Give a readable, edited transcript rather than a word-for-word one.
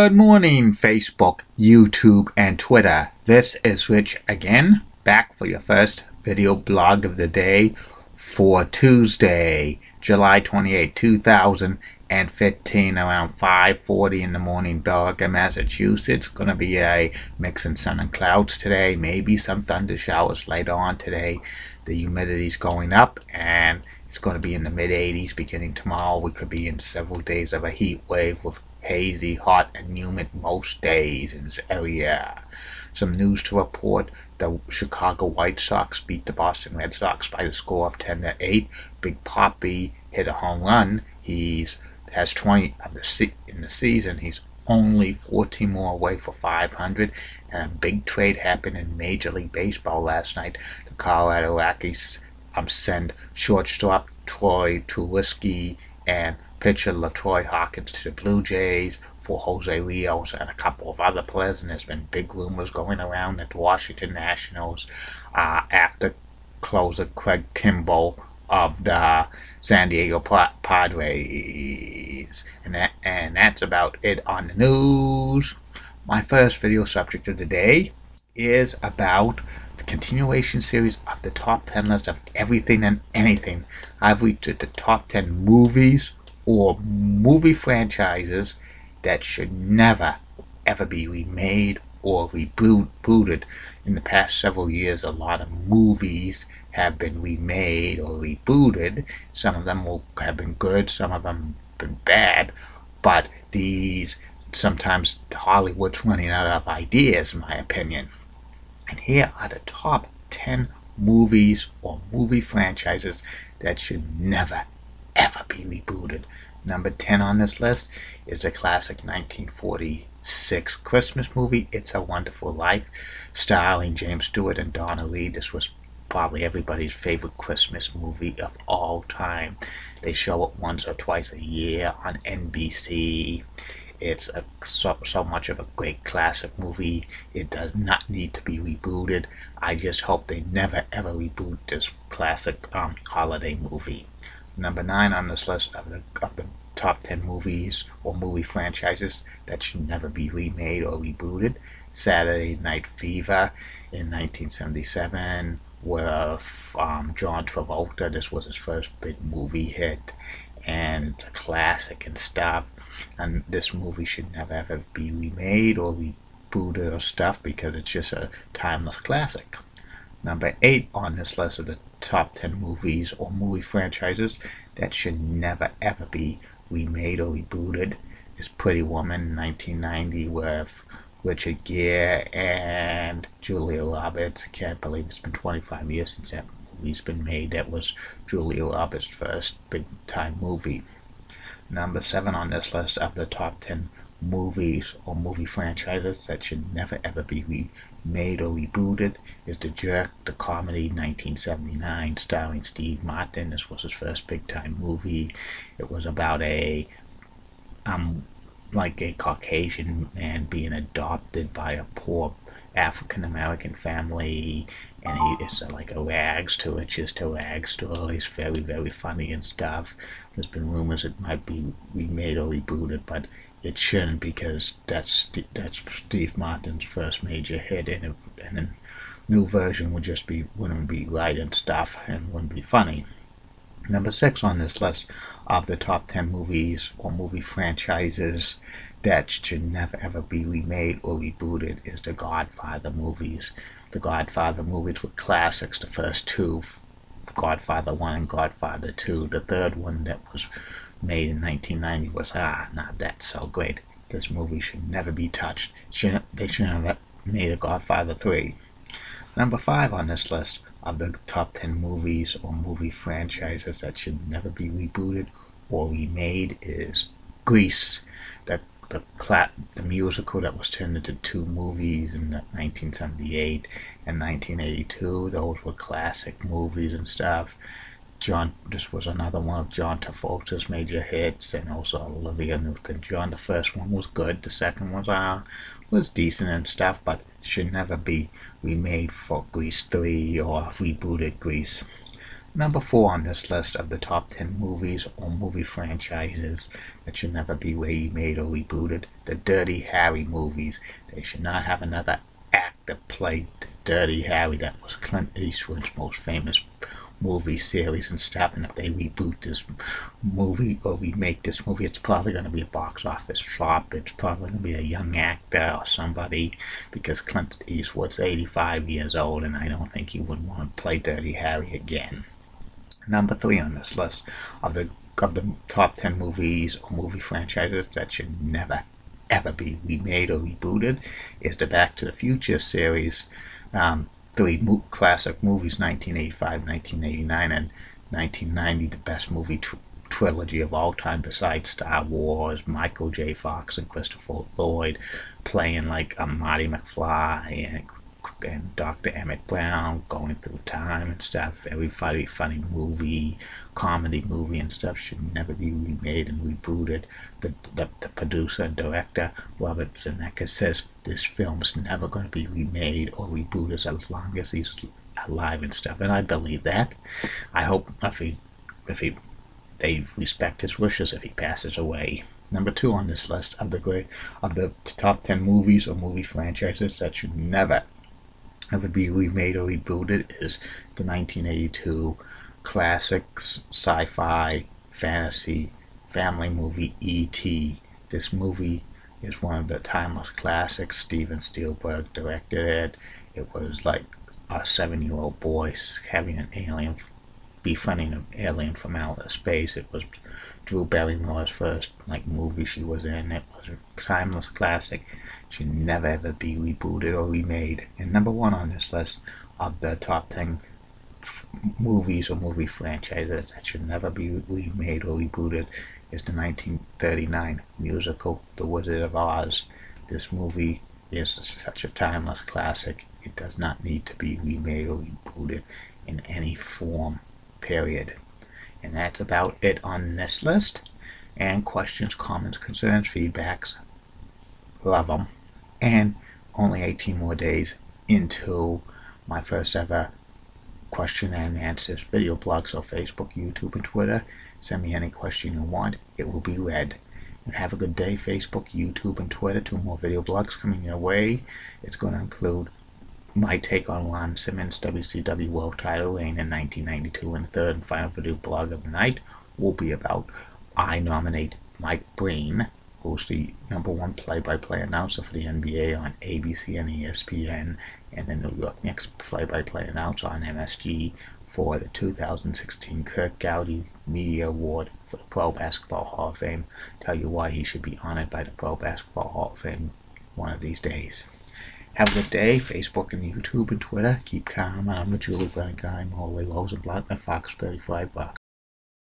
Good morning, Facebook, YouTube, and Twitter. This is Rich again, back for your first video blog of the day for Tuesday, July 28, 2015, around 5:40 in the morning, Billerica, Massachusetts. Going to be a mix of sun and clouds today, maybe some thunder showers later on today. The humidity's going up, and it's going to be in the mid-80s beginning tomorrow. We could be in several days of a heat wave with hazy, hot, and humid most days in this area. Some news to report. The Chicago White Sox beat the Boston Red Sox by the score of 10-8. Big Papi hit a home run. Has 20 of in the season. He's only 14 more away for 500. And a big trade happened in Major League Baseball last night. The Colorado Rockies send shortstop Troy Tulowitzki and pitcher LaTroy Hawkins to the Blue Jays for Jose Rios and a couple of other players. And there's been big rumors going around that the Washington Nationals, after closer Craig Kimbrel of the San Diego Padres. And that's about it on the news. My first video subject of the day is about the continuation series of the top 10 list of everything and anything. I've reached the top 10 movies or movie franchises that should never ever be remade or rebooted. In the past several years, a lot of movies have been remade or rebooted. Some of them have been good, some of them have been bad, but sometimes Hollywood's running out of ideas, in my opinion. And here are the top 10 movies or movie franchises that should never ever be rebooted. Number 10 on this list is the classic 1946 Christmas movie, It's a Wonderful Life, starring James Stewart and Donna Reed. This was probably everybody's favorite Christmas movie of all time. They show it once or twice a year on NBC. It's so much of a great classic movie. It does not need to be rebooted. I just hope they never ever reboot this classic holiday movie. Number 9 on this list of the top 10 movies or movie franchises that should never be remade or rebooted. Saturday Night Fever in 1977 with John Travolta. This was his first big movie hit, and it's a classic and stuff. And this movie should never ever be remade or rebooted or stuff because it's just a timeless classic. Number 8 on this list of the top 10 movies or movie franchises that should never ever be remade or rebooted is Pretty Woman 1990 with Richard Gere and Julia Roberts. I can't believe it's been 25 years since that movie's been made. That was Julia Roberts' first big time movie. Number 7 on this list of the top 10 movies or movie franchises that should never ever be remade or rebooted is The Jerk, the comedy 1979, starring Steve Martin. This was his first big time movie. It was about a Caucasian man being adopted by a poor African American family, and it's like a rags to riches to rags story. It's very, very funny and stuff. There's been rumors it might be remade or rebooted, but it shouldn't, because that's Steve Martin's first major hit, and a new version wouldn't be right and stuff, and wouldn't be funny. Number 6 on this list of the top 10 movies or movie franchises that should never ever be remade or rebooted is the Godfather movies. The Godfather movies were classics. The first two, Godfather 1 and Godfather 2. The third one that was made in 1990 was not that so great. This movie should never be touched. They shouldn't have made a Godfather 3. Number 5 on this list of the top 10 movies or movie franchises that should never be rebooted or remade is Grease, the musical that was turned into 2 movies in 1978 and 1982. Those were classic movies and stuff. This was another one of John Travolta's major hits, and also Olivia Newton-John. The first one was good. The second one was decent and stuff, but should never be remade for Grease 3 or rebooted Grease. Number 4 on this list of the top 10 movies or movie franchises that should never be remade or rebooted, the Dirty Harry movies. They should not have another actor play Dirty Harry. That was Clint Eastwood's most famous movie series and stuff, and if they reboot this movie or remake this movie, it's probably going to be a box office flop. It's probably going to be a young actor or somebody, because Clint Eastwood's 85 years old, and I don't think he would want to play Dirty Harry again. Number 3 on this list of the top 10 movies or movie franchises that should never ever be remade or rebooted is the Back to the Future series. Three classic movies, 1985, 1989, and 1990, the best movie trilogy of all time besides Star Wars. Michael J. Fox and Christopher Lloyd playing like Marty McFly and Dr. Emmett Brown going through time and stuff. Very funny movie, comedy movie and stuff. Should never be remade and rebooted. The producer and director, Robert Zemeckis, says this film's never going to be remade or rebooted as long as he's alive and stuff. And I believe that. I hope they respect his wishes if he passes away. Number 2 on this list of the top 10 movies or movie franchises that should never ever be remade or rebooted is the 1982 classic sci-fi fantasy family movie E.T. This movie is one of the timeless classics. Steven Spielberg directed it. It was like a 7-year-old boy having an alien, befriending an alien from outer space. It was Drew Barrymore's first movie she was in. It was a timeless classic. Should never ever be rebooted or remade. And number 1 on this list of the top 10 movies or movie franchises that should never be remade or rebooted is the 1939 musical The Wizard of Oz. This movie is such a timeless classic. It does not need to be remade or rebooted in any form, period. And that's about it on this list. And questions, comments, concerns, feedbacks, love them. And only 18 more days into my first ever question and answers video blog. So Facebook, YouTube, and Twitter. Send me any question you want. It will be read. And have a good day. Facebook, YouTube, and Twitter. 2 more video blogs coming your way. It's going to include my take on Ron Simmons' WCW World Title reign in 1992, and the third and final video blog of the night will be about I nominate Mike Breen, who's the #1 play-by-play announcer for the NBA on ABC and ESPN, and the New York Knicks play-by-play announcer on MSG, for the 2016 Kirk Gowdy Media Award for the Pro Basketball Hall of Fame. Tell you why he should be honored by the Pro Basketball Hall of Fame one of these days. Have a good day. Facebook and YouTube and Twitter. Keep calm. I'm the Julie Brennan guy, Molly Rosenblatt, the Fox 35 Bucks.